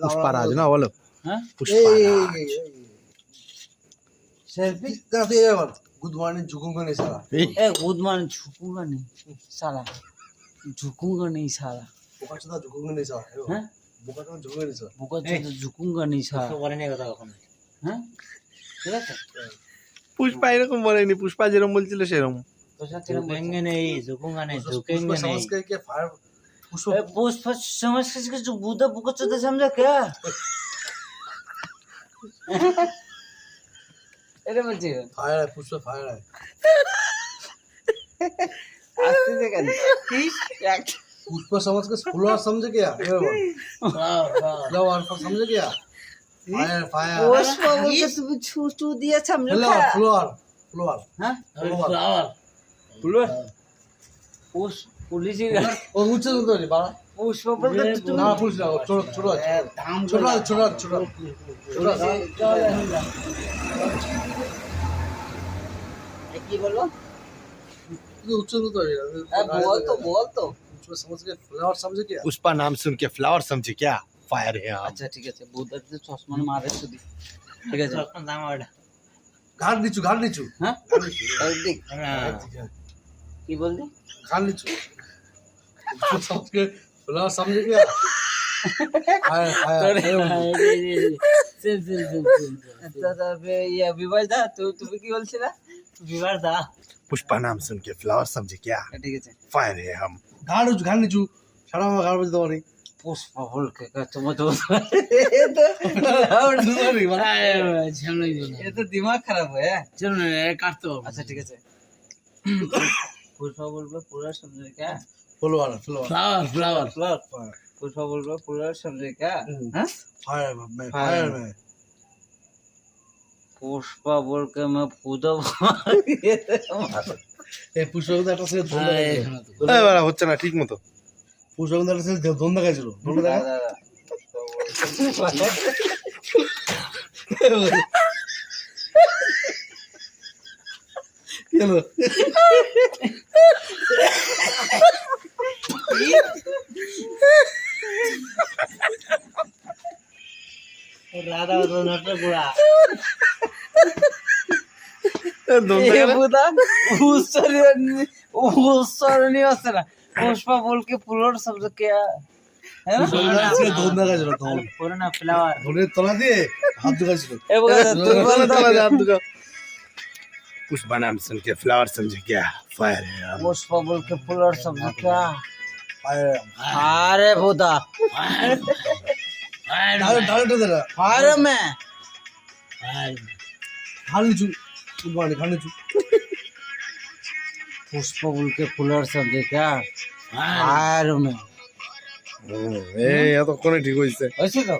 पुष्पाराज ना बोलो selfie good morning झुकूंगा नहीं साला गुड मॉर्निंग झुकूंगा नहीं साला झुकूंगा नहीं साला बोका चोदा झुकूंगा नहीं साला हैं बोका चोदा झुकूंगा नहीं साला बोका चोदा झुकूंगा नहीं साला তো বলে নেই কথা কখনো हैं ঠিক আছে पुष्पा এরকম বলেনি পুষ্পা যেরকম বলছিল সেরকম তোরা কিরম झुकेंगे नहीं झुकूंगा नहीं झुकेंगे नहीं समझ के क्या फायर पुष्प पुष्प समझ के जो बूढ़ा बोका चोदा समझा क्या এটা বলছি फायर है पुष्प फायर है আসতে দেখেন पुष्प समझ के फ्लोर समझ क्या फ्लावर समझ क्या फायर फायर पुष्प बोलते তুমি ছুটু দিয়ে समझो फ्लोर फ्लोर फ्लोर हां फ्लावर पुलिस पुलिस पुलिस और ऊंचे तो नहीं बाला पुष्प बोलते তুমি ना पुलिस ना छोड़ो छोड़ो छोड़ो छोड़ो छोड़ो छोड़ो কি বলবো ऊंचे तो बोल तो पुष्प समझ के फ्लावर समझ क्या पुष्पा नाम सुन के फ्लावर समझे क्या फायर है हम আচ্ছা ঠিক আছে বুদার যে চশমা মারে শুধু ঠিক আছে এখন দাম ওটা घाट नीचू হ্যাঁ দেখ কি বললি घाट नीचू पुष्प समझ के फ्लावर समझ क्या फायर फायर ইয়া বিবাস দা তুমি কি বলছিলা বিবার দা पुष्पा नाम सुन के फ्लावर समझे क्या ঠিক আছে फायर है हम घाट नीचू सारा में घाट बजे दवारी পুষ্প বলকে তোমার তো ঝামলাই বলো ये तो दिमाग खराब है চলো না কাটতে হবে अच्छा ठीक है पुष्पा बोलबो पूरा समझे क्या flower flower flower flower Pushpa बोलबो पूरा समझे क्या हैं फायर में फायर में पुष्पा बोल के मैं पूजा এই পুষ্পকন্দা একটা সে ধন্দা এই বাড়া হচ্ছে না ঠিক মতো পুষ্পকন্দা একটা সে ধন্দা খাইছিল ধন্দা কেন রাধা নটর গুড়া ये बुदा उस्सरनी আছে না पुष्पा बोल के पुलोर समझ क्या है ना পুষ্পকন্দা সে ধন্দা খাইছিল ধন पूरा ना फ्लावर ধনের তলা দিয়ে হাত ঢুকাইছিল ए बोल तुम बोल दो पुष्पा नाम सुन के फ्लावर समझे क्या फायर है हम पुष्पा बोल के पुलोर समझ क्या फायर अरे बुदा ডাইরেক্ট দে না अरे मैं ঘাট নিচু ঘাট নিচু पुष्पा बोल के पुलोर समझे क्या अरे मैं এই এতক্ষণে ঠিক হইছে ऐसे तो